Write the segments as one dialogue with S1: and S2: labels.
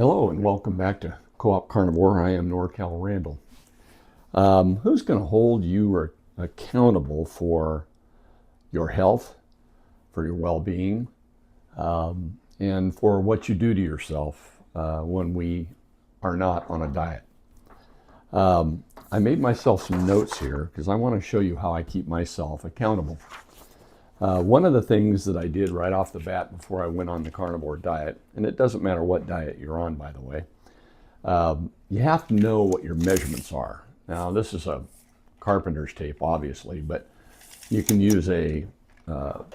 S1: Hello and welcome back to Co-opCarnivore. I am NorCal Randall. Who's going to hold you accountable for your health, for your well-being, and for what you do to yourself when we are not on a diet? I made myself some notes here because I want to show you how I keep myself accountable. One of the things that I did right off the bat before I went on the carnivore diet, and it doesn't matter what diet you're on, by the way, you have to know what your measurements are. Now, this is a carpenter's tape, obviously, but you can use a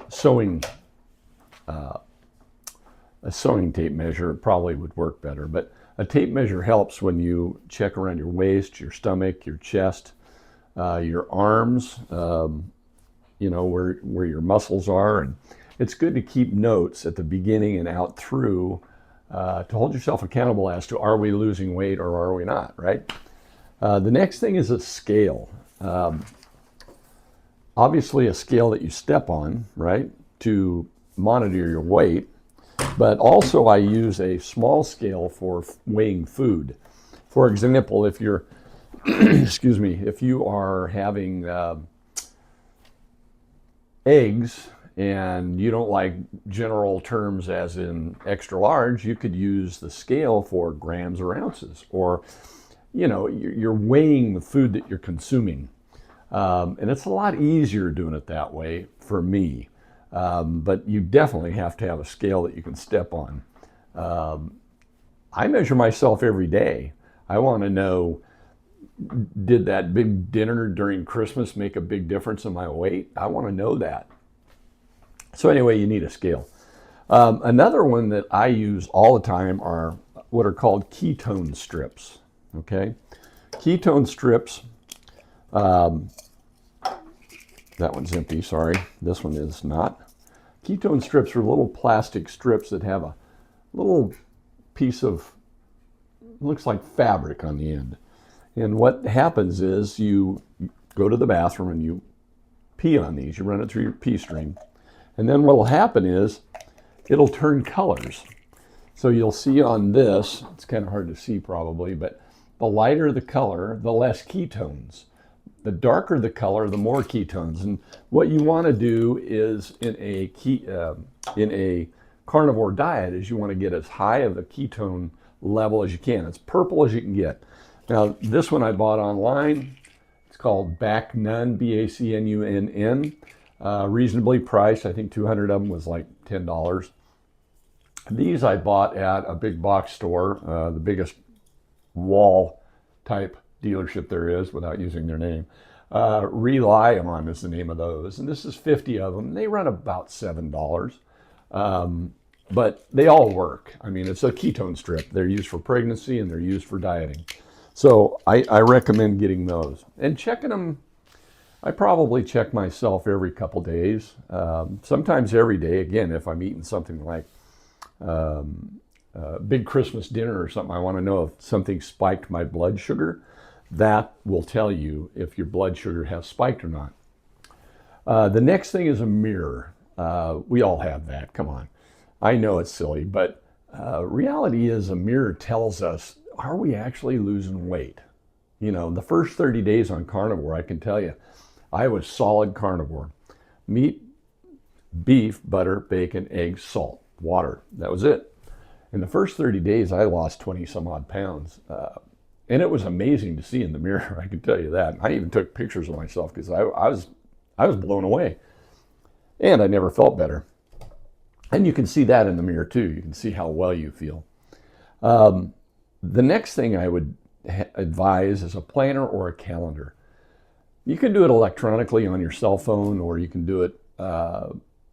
S1: sewing tape measure. It probably would work better, but a tape measure helps when you check around your waist, your stomach, your chest, your arms, you know, where your muscles are. And it's good to keep notes at the beginning and out through to hold yourself accountable as to, are we losing weight or are we not, right? The next thing is a scale. Obviously a scale that you step on, right, to monitor your weight, but also I use a small scale for weighing food. For example, if you're, excuse me, if you are having eggs and you don't like general terms as in extra large, you could use the scale for grams or ounces, or you know, you're weighing the food that you're consuming, and it's a lot easier doing it that way for me, but you definitely have to have a scale that you can step on. I measure myself every day. I want to know, did that big dinner during Christmas make a big difference in my weight? I want to know that. So anyway, you need a scale. Another one that I use all the time are what are called ketone strips. Okay, ketone strips. That one's empty, sorry. This one is not. Ketone strips are little plastic strips that have a little piece of, looks like fabric on the end. And what happens is you go to the bathroom and you pee on these. You run it through your pee stream. And then what will happen is it'll turn colors. So you'll see on this, it's kind of hard to see probably, but the lighter the color, the less ketones. The darker the color, the more ketones. And what you want to do is in a carnivore diet is you want to get as high of a ketone level as you can, as purple as you can get. Now, this one I bought online. It's called BACNUN, BACNUNN. Reasonably priced. I think 200 of them was like $10. These I bought at a big box store, the biggest wall type dealership there is, without using their name. Reliamon is the name of those. And this is 50 of them. They run about $7. But they all work. I mean, it's a ketone strip. They're used for pregnancy and they're used for dieting. So I recommend getting those and checking them. I probably check myself every couple days, sometimes every day. Again, if I'm eating something like a big Christmas dinner or something, I want to know if something spiked my blood sugar. That will tell you if your blood sugar has spiked or not. The next thing is a mirror. We all have that. Come on. I know it's silly, but reality is a mirror tells us, are we actually losing weight? You know, the first 30 days on carnivore, I can tell you, I was solid carnivore. Meat, beef, butter, bacon, eggs, salt, water. That was it. In the first 30 days, I lost 20 some odd pounds. And it was amazing to see in the mirror, I can tell you that. I even took pictures of myself because I was blown away. And I never felt better. And you can see that in the mirror too. You can see how well you feel. The next thing I would advise is a planner or a calendar. You can do it electronically on your cell phone, or you can do it,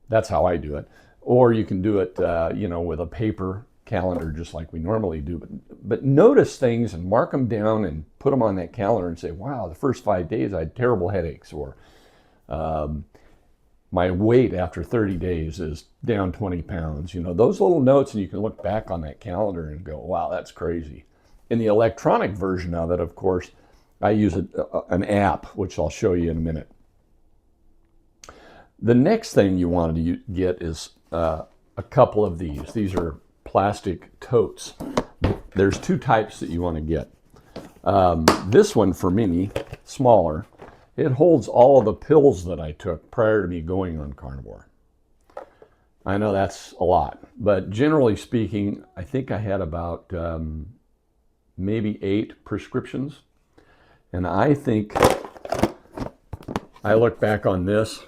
S1: that's how I do it, or you can do it, you know, with a paper calendar just like we normally do. But notice things and mark them down and put them on that calendar and say, wow, the first 5 days I had terrible headaches, or my weight after 30 days is down 20 pounds. You know, those little notes, and you can look back on that calendar and go, wow, that's crazy. In the electronic version of it, of course, I use an app, which I'll show you in a minute. The next thing you want to get is a couple of these. These are plastic totes. there's two types that you want to get. This one for me, smaller, it holds all of the pills that I took prior to me going on carnivore. I know that's a lot, but generally speaking, I think I had about maybe 8 prescriptions. And I think I look back on this,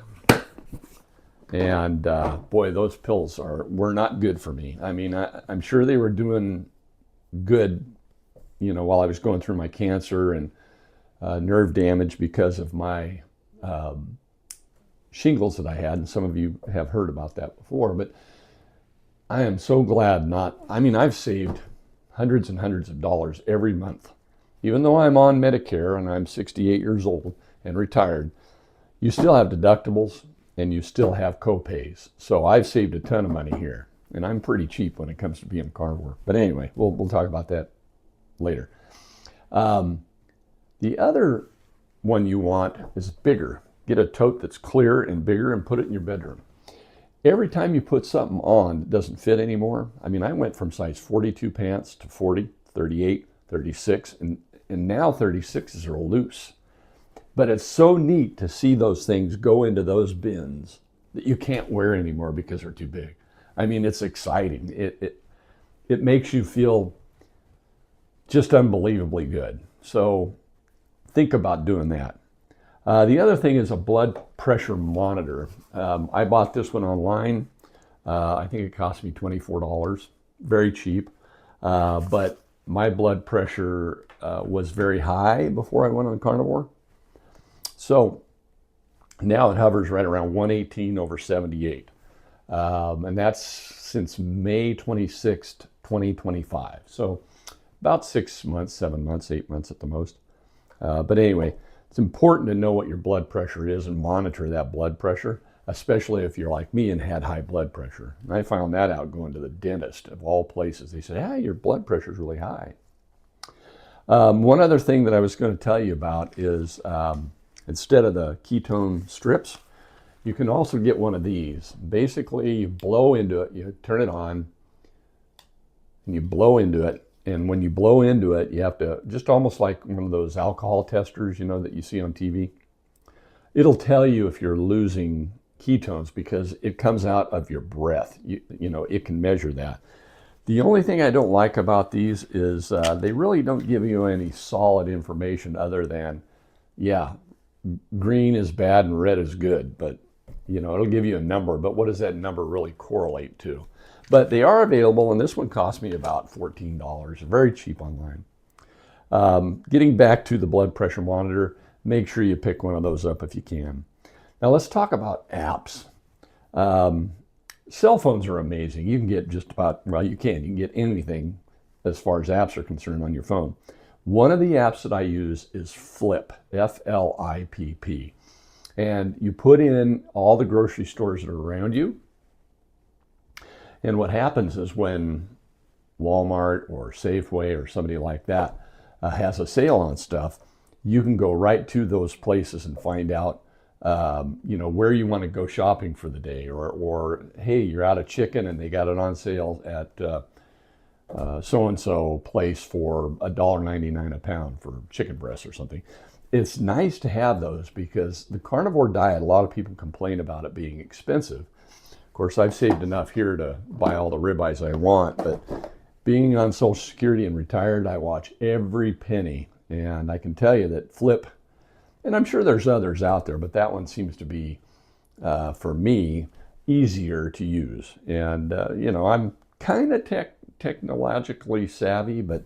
S1: and boy, those pills were not good for me. I mean, I'm sure they were doing good, you know, while I was going through my cancer and nerve damage because of my shingles that I had, and some of you have heard about that before, but I am so glad not. I mean, I've saved hundreds and hundreds of dollars every month. Even though I'm on Medicare and I'm 68 years old and retired, you still have deductibles and you still have co-pays. So I've saved a ton of money here, and I'm pretty cheap when it comes to being carnivore. But anyway, we'll talk about that later. The other one you want is bigger. Get a tote that's clear and bigger and put it in your bedroom. Every time you put something on that doesn't fit anymore, I mean, I went from size 42 pants to 40, 38, 36, and now 36s are loose. But it's so neat to see those things go into those bins that you can't wear anymore because they're too big. I mean, it's exciting. It makes you feel just unbelievably good. So think about doing that. The other thing is a blood pressure monitor. I bought this one online. I think it cost me $24, very cheap. But my blood pressure was very high before I went on carnivore. So now it hovers right around 118/78. And that's since May 26th, 2025. So about 6 months, 7 months, 8 months at the most. But anyway, it's important to know what your blood pressure is and monitor that blood pressure, especially if you're like me and had high blood pressure. And I found that out going to the dentist of all places. They said, hey, your blood pressure is really high. One other thing that I was going to tell you about is instead of the ketone strips, you can also get one of these. Basically, you blow into it, you turn it on, and you blow into it. And when you blow into it, you have to, just almost like one of those alcohol testers, you know, that you see on TV. It'll tell you if you're losing ketones because it comes out of your breath. You know, it can measure that. The only thing I don't like about these is they really don't give you any solid information other than, yeah, green is bad and red is good. But, you know, it'll give you a number. But what does that number really correlate to? But they are available, and this one cost me about $14, very cheap online. Getting back to the blood pressure monitor, make sure you pick one of those up if you can. Now let's talk about apps. Cell phones are amazing. You can get just about, well, you can get anything as far as apps are concerned on your phone. One of the apps that I use is Flip, F-L-I-P-P. And you put in all the grocery stores that are around you. And what happens is when Walmart or Safeway or somebody like that has a sale on stuff, you can go right to those places and find out, you know, where you want to go shopping for the day, or hey, you're out of chicken and they got it on sale at so-and-so place for $1.99 a pound for chicken breasts or something. It's nice to have those because the carnivore diet, a lot of people complain about it being expensive. Of course, I've saved enough here to buy all the ribeyes I want, but being on Social Security and retired, I watch every penny. And I can tell you that Flip, and I'm sure there's others out there, but that one seems to be, for me, easier to use. And, you know, I'm kind of technologically savvy, but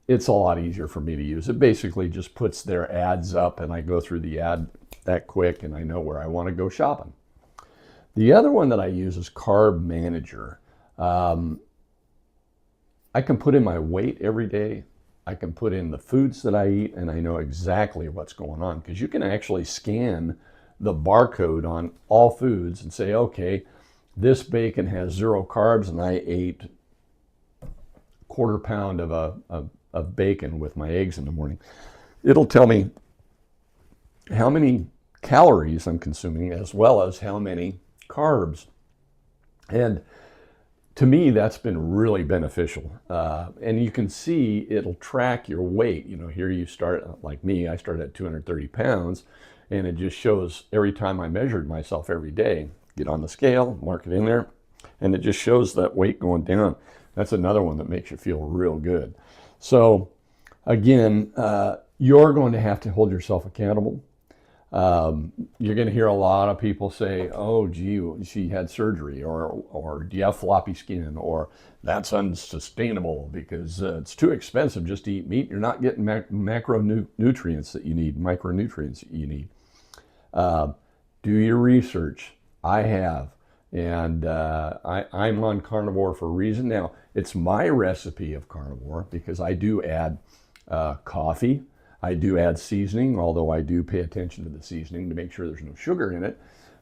S1: it's a lot easier for me to use. It basically just puts their ads up and I go through the ad that quick and I know where I want to go shopping. The other one that I use is Carb Manager. I can put in my weight every day. I can put in the foods that I eat and I know exactly what's going on because you can actually scan the barcode on all foods and say, okay, this bacon has 0 carbs and I ate a quarter pound of bacon with my eggs in the morning. It'll tell me how many calories I'm consuming as well as how many carbs. And to me, that's been really beneficial. And you can see it'll track your weight. You know, here you start, like me, I started at 230 pounds, and it just shows every time I measured myself every day, get on the scale, mark it in there, and it just shows that weight going down. That's another one that makes you feel real good. So again, you're going to have to hold yourself accountable. You're going to hear a lot of people say, oh, gee, she had surgery, or do you have floppy skin, or that's unsustainable because it's too expensive just to eat meat. You're not getting macronutrients that you need, micronutrients that you need. Do your research. I have. And I'm on carnivore for a reason. Now, it's my recipe of carnivore because I do add coffee. I do add seasoning, although I do pay attention to the seasoning to make sure there's no sugar in it.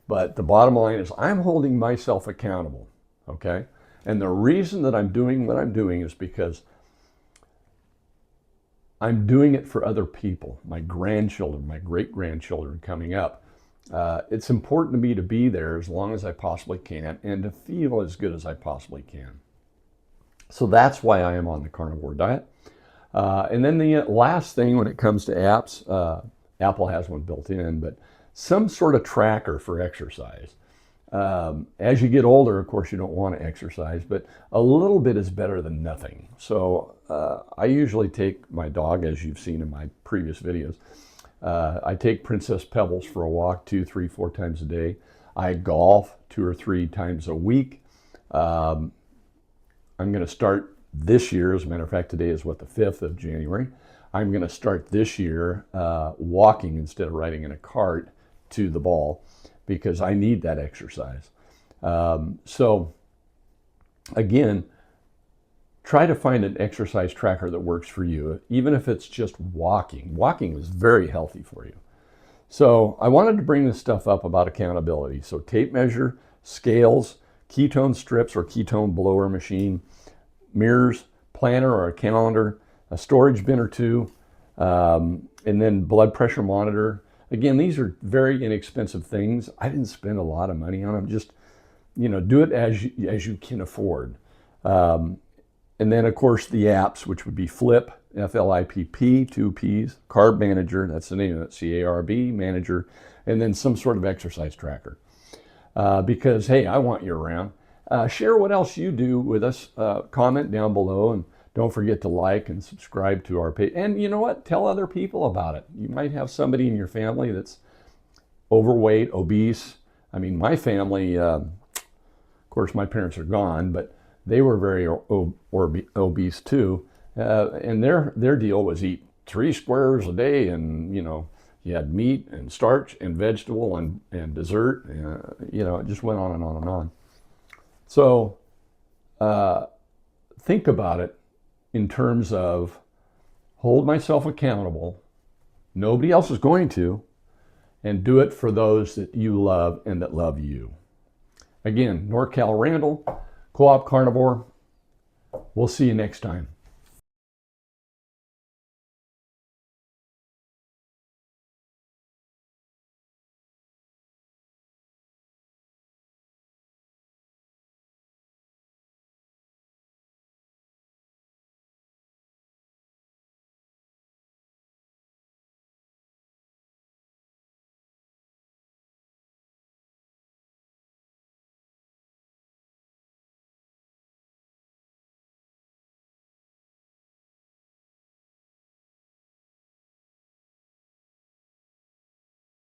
S1: But the bottom line is I'm holding myself accountable, okay? And the reason that I'm doing what I'm doing is because I'm doing it for other people, my grandchildren, my great-grandchildren coming up. It's important to me to be there as long as I possibly can and to feel as good as I possibly can. So that's why I am on the carnivore diet. And then the last thing when it comes to apps, Apple has one built in, but some sort of tracker for exercise. As you get older, of course, you don't want to exercise, but a little bit is better than nothing. So I usually take my dog, as you've seen in my previous videos. I take Princess Pebbles for a walk 2, 3, 4 times a day. I golf 2 or 3 times a week. I'm going to start this year, as a matter of fact, today is the 5th of January. I'm going to start this year walking instead of riding in a cart to the ball because I need that exercise. So again, try to find an exercise tracker that works for you, even if it's just walking. Walking is very healthy for you. So I wanted to bring this stuff up about accountability. So tape measure, scales, ketone strips or ketone blower machine, mirrors, planner or a calendar, a storage bin or 2, and then blood pressure monitor. Again, these are very inexpensive things. I didn't spend a lot of money on them. Just, you know, do it as you can afford. And then, of course, the apps, which would be Flip, F-L-I-P-P, 2 P's, Carb Manager, that's the name of it, C-A-R-B, Manager, and then some sort of exercise tracker. Because, hey, I want you around. Share what else you do with us. Comment down below, and don't forget to like and subscribe to our page. And you know what? Tell other people about it. You might have somebody in your family that's overweight, obese. I mean, my family, of course, my parents are gone, but they were very obese too. And their deal was eat 3 squares a day, and, you know, you had meat and starch and vegetable and dessert. You know, it just went on and on and on. So think about it in terms of hold myself accountable. Nobody else is going to, and do it for those that you love and that love you. Again, NorCal Randall, Co-op Carnivore. We'll see you next time.